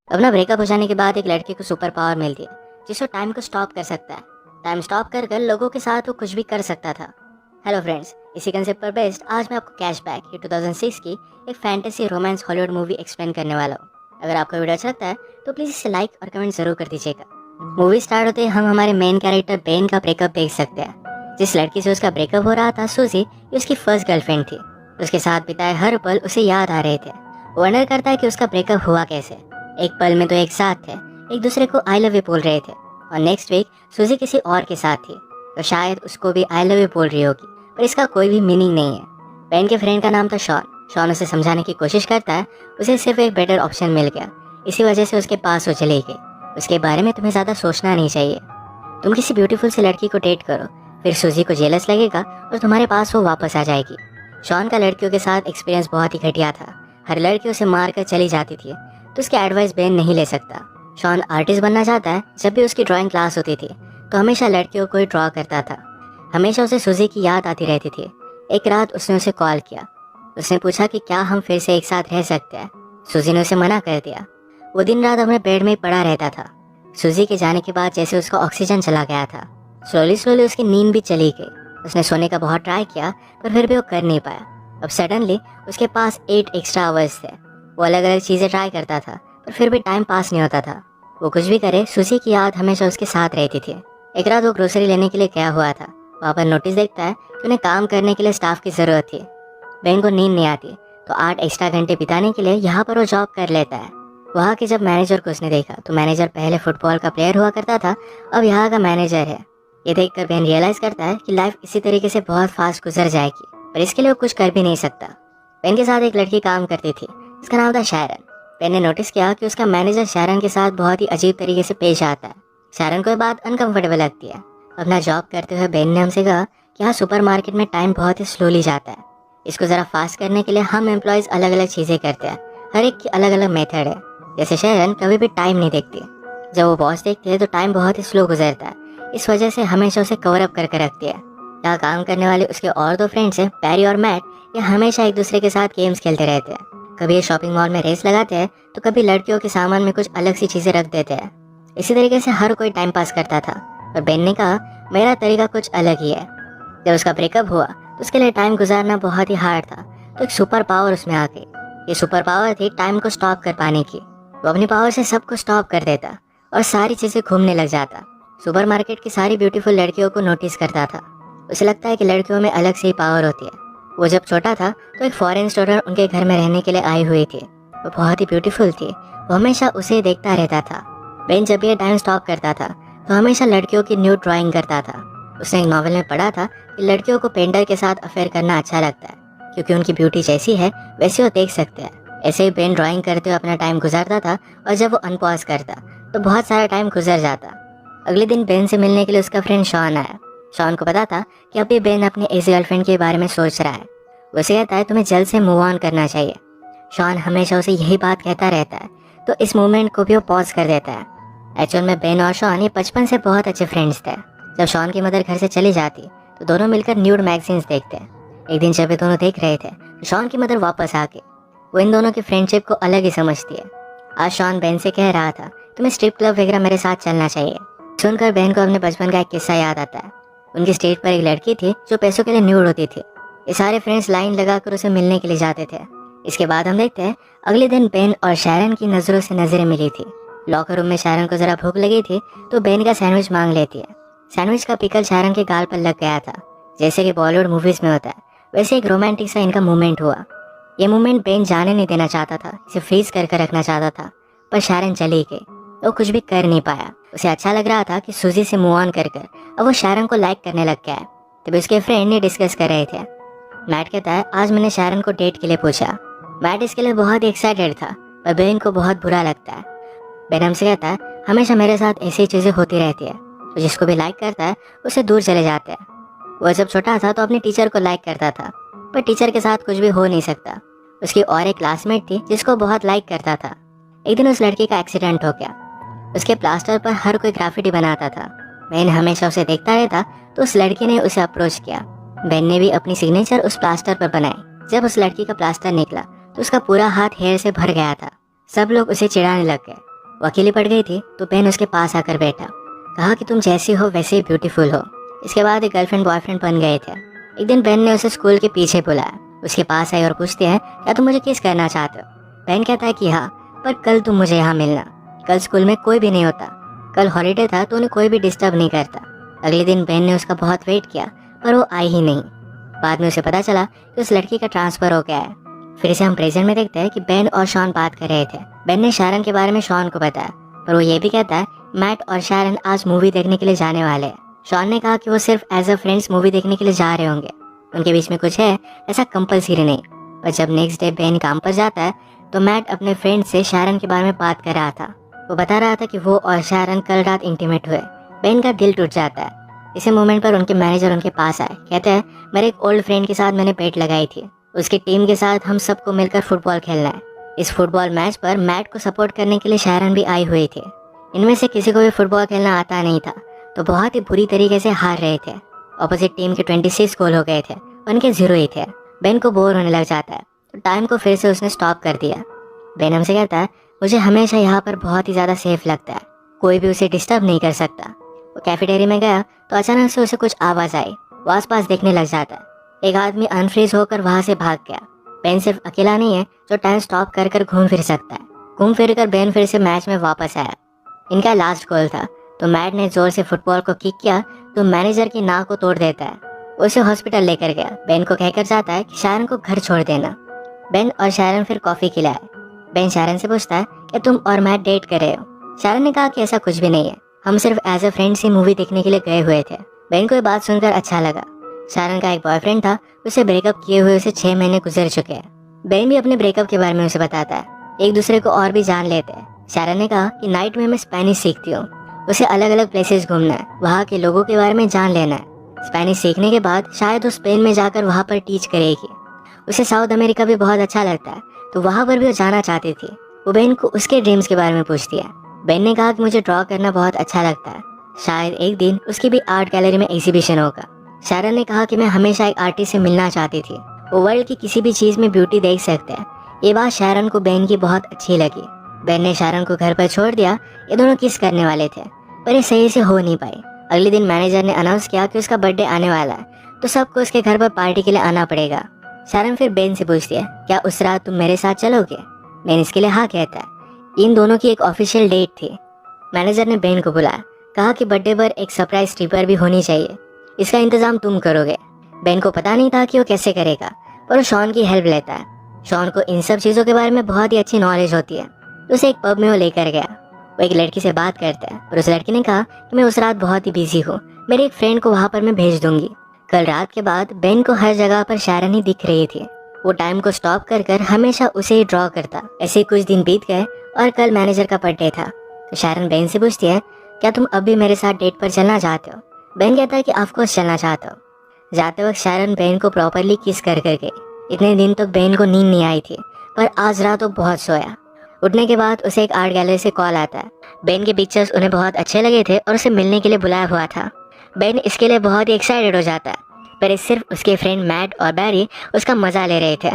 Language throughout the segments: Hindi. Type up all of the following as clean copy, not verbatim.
अपना ब्रेकअप हो जाने के बाद एक लड़के को सुपर पावर मिलती है जिसको टाइम को स्टॉप कर सकता है। टाइम स्टॉप कर कर लोगों के साथ वो कुछ भी कर सकता था। हेलो फ्रेंड्स, इसी कंसेप्ट पर बेस्ड आज मैं आपको कैशबैक ये 2006 की एक fantasy romance Hollywood movie explain करने वाला हूँ। अगर आपको वीडियो अच्छा लगता है तो प्लीज़ इसे लाइक और कमेंट जरूर कर दीजिएगा। मूवी स्टार्ट होते ही हम हमारे मेन कैरेक्टर बेन का ब्रेकअप देख सकते हैं। जिस लड़की से उसका ब्रेकअप हो रहा था सूजी, ये उसकी फर्स्ट गर्लफ्रेंड थी। उसके साथ बिताए हर पल उसे याद आ रहे थे। वो वंडर करता है कि उसका ब्रेकअप हुआ कैसे। एक पल में तो एक साथ थे, एक दूसरे को आई लव यू बोल रहे थे, और नेक्स्ट वीक सूजी किसी और के साथ थी तो शायद उसको भी आई लव यू बोल रही होगी, पर इसका कोई भी मीनिंग नहीं है। बेन के फ्रेंड का नाम था शॉन। शॉन उसे समझाने की कोशिश करता है, उसे सिर्फ एक बेटर ऑप्शन मिल गया, इसी वजह से उसके पास वो चली गई। उसके बारे में तुम्हें ज़्यादा सोचना नहीं चाहिए। तुम किसी ब्यूटीफुल सी लड़की को डेट करो, फिर सूजी को जेलस लगेगा और तुम्हारे पास वो वापस आ जाएगी। शॉन का लड़कियों के साथ एक्सपीरियंस बहुत ही घटिया था। हर लड़की उसे मार कर चली जाती थी, तो उसकी एडवाइस बेन नहीं ले सकता। शॉन आर्टिस्ट बनना चाहता है। जब भी उसकी ड्राइंग क्लास होती थी तो हमेशा लड़कियों को ही ड्रॉ करता था। हमेशा उसे सूजी की याद आती रहती थी। एक रात उसने उसे कॉल किया। उसने पूछा कि क्या हम फिर से एक साथ रह सकते हैं। सूजी ने उसे मना कर दिया। वो दिन रात अपने बेड में ही पड़ा रहता था। सूजी के जाने के बाद जैसे उसका ऑक्सीजन चला गया था, स्लोली स्लोली उसकी नींद भी चली गई। उसने सोने का बहुत ट्राई किया पर फिर भी वो कर नहीं पाया। अब सडनली उसके पास 8 एक्स्ट्रा आवर्स थे। वो अलग अलग चीज़ें ट्राई करता था पर फिर भी टाइम पास नहीं होता था। वो कुछ भी करे, सूजी की याद हमेशा उसके साथ रहती थी। एक रात वो ग्रोसरी लेने के लिए गया हुआ था। वहाँ पर नोटिस देखता है कि उन्हें काम करने के लिए स्टाफ की ज़रूरत थी। बेन को नींद नहीं आती तो 8 एक्स्ट्रा घंटे बिताने के लिए यहाँ पर वो जॉब कर लेता है। वहाँ के जब मैनेजर को उसने देखा तो मैनेजर पहले फुटबॉल का प्लेयर हुआ करता था, अब यहाँ का मैनेजर है। ये देखकर बेन रियलाइज़ करता है कि लाइफ इसी तरीके से बहुत फास्ट गुजर जाएगी, पर इसके लिए वो कुछ कर भी नहीं सकता। बेन के साथ एक लड़की काम करती थी, इसका नाम था शैरन। बेन ने नोटिस किया कि उसका मैनेजर शैरन के साथ बहुत ही अजीब तरीके से पेश आता है। शैरन को ये बात अनकंफर्टेबल लगती है। अपना जॉब करते हुए बेन ने हमसे कहा कि यहाँ सुपरमार्केट में टाइम बहुत ही स्लोली जाता है। इसको ज़रा फास्ट करने के लिए हम एम्प्लॉयज़ अलग अलग चीज़ें करते हैं। हर एक की अलग अलग मेथड है। जैसे शैरन कभी भी टाइम नहीं देखती। जब वो बॉस देखती है तो टाइम बहुत ही स्लो गुजरता है। इस वजह से हमेशा उसे कवर अप करके रखती है। यहाँ काम करने वाले उसके और 2 फ्रेंड्स हैं, पैरी और मैट। ये हमेशा एक दूसरे के साथ गेम्स खेलते रहते हैं। कभी ये शॉपिंग मॉल में रेस लगाते हैं तो कभी लड़कियों के सामान में कुछ अलग सी चीज़ें रख देते हैं। इसी तरीके से हर कोई टाइम पास करता था। और बेन ने कहा मेरा तरीका कुछ अलग ही है। जब उसका ब्रेकअप हुआ तो उसके लिए टाइम गुजारना बहुत ही हार्ड था, तो एक सुपर पावर उसमें आ गई। ये सुपर पावर थी टाइम को स्टॉप कर पाने की। वो अपनी पावर से सबको स्टॉप कर देता और सारी चीज़ें घूमने लग जाता। सुपरमार्केट की सारी ब्यूटीफुल लड़कियों को नोटिस करता था। उसे लगता है कि लड़कियों में अलग से ही पावर होती है। वो जब छोटा था तो एक फॉरेन स्टूडेंट उनके घर में रहने के लिए आई हुई थी। वो बहुत ही ब्यूटीफुल थी। वो हमेशा उसे देखता रहता था। बेन जब ये टाइम स्टॉप करता था तो हमेशा लड़कियों की न्यूड ड्राइंग करता था। उसने एक नॉवेल में पढ़ा था कि लड़कियों को पेंटर के साथ अफेयर करना अच्छा लगता है, क्योंकि उनकी ब्यूटी जैसी है वैसे वो देख सकते हैं। ऐसे ही बेन ड्राइंग करते हुए अपना टाइम गुजारता था, और जब वो अनपॉज करता तो बहुत सारा टाइम गुजर जाता। अगले दिन बेन से मिलने के लिए उसका फ्रेंड शॉन आया। शॉन को पता था कि अभी बेन अपनी एज गर्लफ्रेंड के बारे में सोच रहा है। उसे कहता है तुम्हें जल्द से मूव ऑन करना चाहिए। शॉन हमेशा उसे यही बात कहता रहता है, तो इस मूवमेंट को भी वो पॉज कर देता है। एक्चुअल में बेन और शॉन ये बचपन से बहुत अच्छे फ्रेंड्स थे। जब शॉन की मदर घर से चली जाती तो दोनों मिलकर न्यूड मैगजीन्स देखते। एक दिन जब ये दोनों देख रहे थे तो शॉन की मदर वापस आ गई। वो इन दोनों की फ्रेंडशिप को अलग ही समझती है। आज शॉन बेन से कह रहा था तुम्हें स्ट्रिप क्लब वगैरह मेरे साथ चलना चाहिए। सुनकर बेन को अपने बचपन का एक किस्सा याद आता है। उनकी स्टेज पर एक लड़की थी जो पैसों के लिए न्यूड होती थी। ये सारे फ्रेंड्स लाइन लगाकर उसे मिलने के लिए जाते थे। इसके बाद हम देखते हैं अगले दिन बेन और शैरन की नज़रों से नजरें मिली थी। लॉकर रूम में शैरन को ज़रा भूख लगी थी तो बेन का सैंडविच मांग लेती है। सैंडविच का पिकल शैरन के गाल पर लग गया था। जैसे कि बॉलीवुड मूवीज़ में होता है वैसे एक रोमांटिक सा इनका मूवमेंट हुआ। ये मूवमेंट बेन जाने नहीं देना चाहता था, इसे फ्रीज कर रखना चाहता था, पर शैरन चली गई। वो कुछ भी कर नहीं पाया। उसे अच्छा लग रहा था कि सूजी से मूव ऑन कर अब वो शैरन को लाइक करने लग गया है। तभी उसके फ्रेंड ने डिस्कस कर रहे थे। मैट कहता है आज मैंने शैरन को डेट के लिए पूछा। मैट इसके लिए बहुत ही एक्साइटेड था, पर बेन को बहुत बुरा लगता है। बेन हमसे कहता है हमेशा मेरे साथ ऐसी चीज़ें होती रहती है, तो जिसको भी लाइक करता है उससे दूर चले जाते हैं। वो जब छोटा था तो अपने टीचर को लाइक करता था, पर टीचर के साथ कुछ भी हो नहीं सकता। उसकी और एक क्लासमेट थी जिसको बहुत लाइक करता था। एक दिन उस लड़की का एक्सीडेंट हो गया। उसके प्लास्टर पर हर कोई ग्राफिटी बनाता था। बेन हमेशा उसे देखता रहता, तो उस लड़की ने उसे अप्रोच किया। बेन ने भी अपनी सिग्नेचर उस प्लास्टर पर बनाई। जब उस लड़की का प्लास्टर निकला तो उसका पूरा हाथ हेयर से भर गया था। सब लोग उसे चिढ़ाने लग गए। वो अकेली पड़ गई थी तो बेन उसके पास आकर बैठा, कहा कि तुम जैसी हो वैसे ही ब्यूटीफुल हो। इसके बाद एक गर्लफ्रेंड बॉयफ्रेंड बन गए थे। एक दिन बेन ने उसे स्कूल के पीछे बुलाया, उसके पास आई और पूछती है, क्या तुम मुझे किस करना चाहते हो? बेन कहता है कि हाँ, पर कल तुम मुझे यहाँ मिलना। कल स्कूल में कोई भी नहीं होता, कल हॉलीडे था तो उन्हें कोई भी डिस्टर्ब नहीं करता। अगले दिन बेन ने उसका बहुत वेट किया पर वो आई ही नहीं। बाद में उसे पता चला कि उस लड़की का ट्रांसफर हो गया है। फिर से हम प्रेजेंट में देखते हैं कि बेन और शॉन बात कर रहे थे। बेन ने शारन के बारे में शॉन को बताया, पर वो ये भी कहता है मैट और शारन आज मूवी देखने के लिए जाने वाले हैं। शॉन ने कहा कि वो सिर्फ एज अ फ्रेंड्स मूवी देखने के लिए जा रहे होंगे, उनके बीच में कुछ है ऐसा कंपल्सरी नहीं। पर जब नेक्स्ट डे बेन काम पर जाता है तो मैट अपने फ्रेंड से शारन के बारे में बात कर रहा था। वो बता रहा था कि वो और शारन कल रात इंटीमेट हुए। बेन का दिल टूट जाता है। इसी मोमेंट पर उनके मैनेजर उनके पास आए, कहते हैं मेरे एक ओल्ड फ्रेंड के साथ मैंने बेट लगाई थी, उसकी टीम के साथ हम सबको मिलकर फुटबॉल खेलना है। इस फुटबॉल मैच पर मैट को सपोर्ट करने के लिए शारन भी आई हुई थी। इनमें से किसी को भी फुटबॉल खेलना आता नहीं था तो बहुत ही बुरी तरीके से हार रहे थे। ऑपोजिट टीम के 26 गोल हो गए थे, उनके 0 ही थे। बेन को बोर होने लग जाता है तो टाइम को फिर से उसने स्टॉप कर दिया। बेन हमसे कहता है मुझे हमेशा यहाँ पर बहुत ही ज़्यादा सेफ लगता है, कोई भी उसे डिस्टर्ब नहीं कर सकता। वो कैफेटेरिया में गया तो अचानक से उसे कुछ आवाज़ आई। वो आसपास देखने लग जाता है। एक आदमी अनफ्रीज होकर वहाँ से भाग गया। बेन सिर्फ अकेला नहीं है जो टाइम स्टॉप कर कर घूम फिर सकता है। घूम फिर कर बेन फिर से मैच में वापस आया। इनका लास्ट गोल था तो मैट ने जोर से फुटबॉल को किक किया तो मैनेजर की नाक को तोड़ देता है। उसे हॉस्पिटल लेकर गया। बेन को कहकर जाता है कि शारन को घर छोड़ देना। बेन और शारन फिर कॉफ़ी खिलाए। बेन शारन से पूछता है कि तुम और मैट डेट कर रहे हो? शारन ने कहा कि ऐसा कुछ भी नहीं है, हम सिर्फ एज अ फ्रेंड्स ही मूवी देखने के लिए गए हुए थे। बेन को ये बात सुनकर अच्छा लगा। शारन का एक बॉयफ्रेंड था, उसे ब्रेकअप किए हुए उसे 6 महीने गुजर चुके हैं। बेन भी अपने ब्रेकअप के बारे में उसे बताता है। एक दूसरे को और भी जान लेते हैं। शारन ने कहा कि नाइट में मैं स्पेनिश सीखती हूँ, उसे अलग अलग प्लेसेस घूमना है, वहाँ के लोगों के बारे में जान लेना है। स्पेनिश सीखने के बाद शायद वो स्पेन में जाकर वहाँ पर टीच करेगी। उसे साउथ अमेरिका भी बहुत अच्छा लगता है तो वहाँ पर भी वो जाना चाहती थी। वो बेन को उसके ड्रीम्स के बारे में पूछती है। बेन ने कहा कि मुझे ड्रॉ करना बहुत अच्छा लगता है, शायद एक दिन उसकी भी आर्ट गैलरी में एग्जीबिशन होगा। शारन ने कहा कि मैं हमेशा एक आर्टिस्ट से मिलना चाहती थी, वो वर्ल्ड की किसी भी चीज़ में ब्यूटी देख सकते हैं। ये बात शारन को बेन की बहुत अच्छी लगी। बेन ने शारन को घर पर छोड़ दिया। ये दोनों किस करने वाले थे पर ये सही से हो नहीं पाई। अगले दिन मैनेजर ने अनाउंस किया कि उसका बर्थडे आने वाला है तो सबको उसके घर पर पार्टी के लिए आना पड़ेगा। शारन फिर बेन से पूछती है, क्या उस रात तुम मेरे साथ चलोगे? बेन इसके लिए हाँ कहता है। इन दोनों की एक ऑफिशियल डेट थी। मैनेजर ने बेन को बुलाया, कहा कि बर्थडे पर एक सरप्राइज स्ट्रिपर भी होनी चाहिए, इसका इंतजाम तुम करोगे। बेन को पता नहीं था कि वो कैसे करेगा पर वो शॉन की हेल्प लेता है। शॉन को इन सब चीज़ों के बारे में बहुत ही अच्छी नॉलेज होती है तो उसे एक पब में वो लेकर गया। वो एक लड़की से बात करता है पर उस लड़की ने कहा कि मैं उस रात बहुत ही बिजी हूँ, मेरे एक फ्रेंड को वहाँ पर मैं भेज दूंगी। कल रात के बाद बेन को हर जगह पर शारन ही दिख रही थी। वो टाइम को स्टॉप कर कर हमेशा उसे ही ड्रॉ करता। ऐसे कुछ दिन बीत गए और कल मैनेजर का बर्थडे था तो शारन बेन से पूछती है, क्या तुम अब भी मेरे साथ डेट पर चलना चाहते हो? बेन कहता है कि ऑफकोर्स चलना चाहता हूँ। जाते वक्त शारन बेन को प्रॉपरली किस कर कर गई। इतने दिन तक बेन को नींद नहीं आई थी पर आज रात वो बहुत सोया। उठने के बाद उसे एक आर्ट गैलरी से कॉल आता है। बेन के पिक्चर्स उन्हें बहुत अच्छे लगे थे और उसे मिलने के लिए बुलाया हुआ था। बेन इसके लिए बहुत ही एक्साइटेड हो जाता है पर सिर्फ उसके फ्रेंड मैट और बैरी उसका मज़ा ले रहे थे।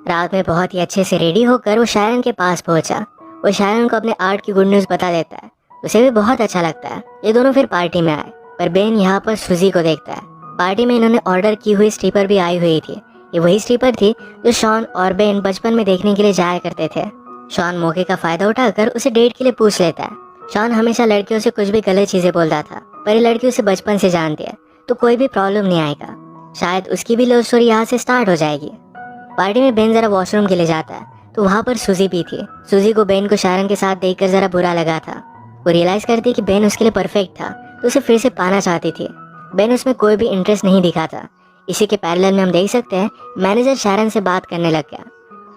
रात में बहुत ही अच्छे से रेडी होकर वो शारन के पास पहुंचा। वो शारन को अपने आर्ट की गुड न्यूज़ बता देता है, उसे भी बहुत अच्छा लगता है। ये दोनों फिर पार्टी में आए पर बेन यहाँ पर सुजी को देखता है। पार्टी में इन्होंने ऑर्डर की हुई स्ट्रिपर भी आई हुई थी। ये वही स्ट्रिपर थी जो शॉन और बेन बचपन में देखने के लिए जाया करते थे। शॉन मौके का फायदा उठाकर उसे डेट के लिए पूछ लेता है। शॉन हमेशा लड़कियों से कुछ भी गलत चीजें बोलता था पर ये लड़की उसे बचपन से जानती है तो कोई भी प्रॉब्लम नहीं आएगा। शायद उसकी भी लव स्टोरी यहाँ से स्टार्ट हो जाएगी। पार्टी में बेन जरा वॉशरूम के लिए जाता है तो वहाँ पर सुजी भी थी। सुजी को बेन को शारन के साथ देखकर जरा बुरा लगा था। वो रियलाइज करती कि बेन उसके लिए परफेक्ट था तो उसे फिर से पाना चाहती थी। बेन उसमें कोई भी इंटरेस्ट नहीं दिखाता। इसी के पैरेलल में हम देख सकते हैं मैनेजर शारन से बात करने लग गया।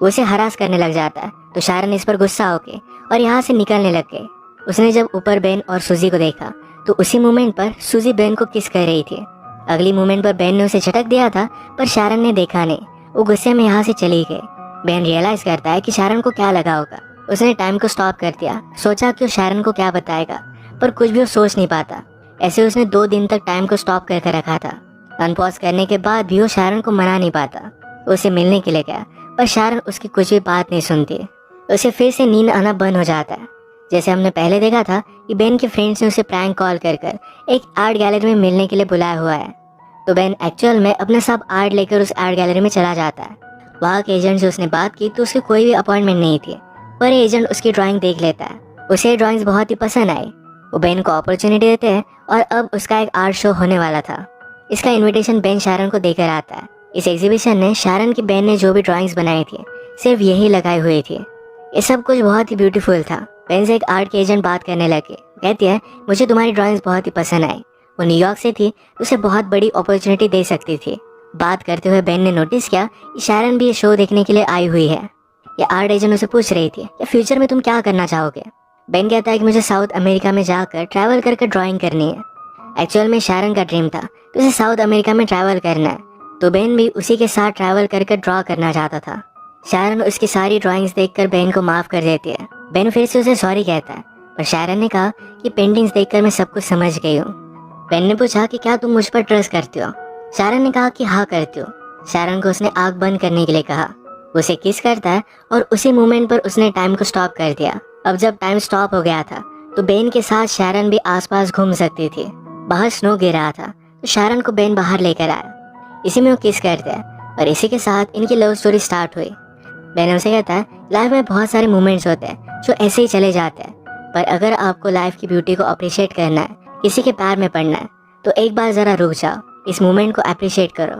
वो उसे हरास करने लग जाता है तो शारन इस पर गुस्सा होके और यहाँ से निकलने लग गई। उसने जब ऊपर बेन और सुजी को देखा तो उसी मोमेंट पर सुजी बेन को किस कर रही थी। अगली मोमेंट पर बेन ने उसे झटक दिया था पर शारन ने देखा नहीं। वो गुस्से में यहाँ से चली गई। बेन रियलाइज करता है कि शारन को क्या लगा होगा। उसने टाइम को स्टॉप कर दिया, सोचा कि वो शारन को क्या बताएगा पर कुछ भी वो सोच नहीं पाता। ऐसे उसने 2 दिन तक टाइम को स्टॉप करके रखा था। अनपॉज करने के बाद भी वो शारन को मना नहीं पाता। उसे मिलने के लिए गया पर शारन उसकी कुछ भी बात नहीं सुनती। उसे फिर से नींद आना बंद हो जाता है। जैसे हमने पहले देखा था कि बेन के फ्रेंड्स ने उसे प्रैंक कॉल कर कर एक आर्ट गैलरी में मिलने के लिए बुलाया हुआ है। तो बेन एक्चुअल में अपना सब आर्ट लेकर उस आर्ट गैलरी में चला जाता है। वहाँ के एजेंट से उसने बात की तो उसकी कोई भी अपॉइंटमेंट नहीं थी, पर एजेंट उसकी ड्राइंग देख लेता है। उसे ड्राइंग्स बहुत ही पसंद आई। वो बेन को अपॉर्चुनिटी देते हैं और अब उसका एक आर्ट शो होने वाला था। इसका इनविटेशन बेन शारन को देकर आता है। इस एग्जीबिशन ने शारन की बेन ने जो भी ड्राइंग्स बनाई थी सिर्फ यही लगाई हुई थी। ये सब कुछ बहुत ही ब्यूटीफुल था। बेन से एक आर्ट के एजेंट बात करने लगे। कहती है, मुझे तुम्हारी ड्राइंग्स बहुत ही पसंद आई। वो न्यूयॉर्क से थी तो उसे बहुत बड़ी अपॉर्चुनिटी दे सकती थी। बात करते हुए बेन ने नोटिस किया कि शारन भी ये शो देखने के लिए आई हुई है। ये आर्ट एजेंट उसे पूछ रही थी कि फ्यूचर में तुम क्या करना चाहोगे। बेन कहता है कि मुझे साउथ अमेरिका में जाकर ट्रैवल करके ड्राइंग करनी है। एक्चुअल में शारन का ड्रीम था कि उसे साउथ अमेरिका में ट्रैवल करना है, तो बेन भी उसी के साथ ट्रैवल करके ड्रॉ करना चाहता था। शारन उसकी सारी ड्राइंग्स देखकर बेन को माफ कर देती है। बेन फिर से उसे सॉरी कहता है, पर शारन ने कहा कि पेंटिंग्स देखकर मैं सब कुछ समझ गई हूँ। बेन ने पूछा कि क्या तुम मुझ पर ट्रस्ट करती हो। शारन ने कहा कि हाँ करती हूँ। शारन को उसने आँख बंद करने के लिए कहा। उसे किस करता है और उसी मोमेंट पर उसने टाइम को स्टॉप कर दिया। अब जब टाइम स्टॉप हो गया था तो बेन के साथ शारन भी आसपास घूम सकती थी। बाहर स्नो गिर रहा था तो शारन को बेन बाहर लेकर आया। इसी में वो किस करते हैं और इसी के साथ इनकी लव स्टोरी स्टार्ट हुई। बेन उसे कहता है, लाइफ में बहुत सारे मोमेंट्स होते हैं जो ऐसे ही चले जाते हैं, पर अगर आपको लाइफ की ब्यूटी को अप्रिशिएट करना है, किसी के पैर में पड़ना है, तो एक बार ज़रा रुक जाओ, इस मोमेंट को अप्रिशिएट करो।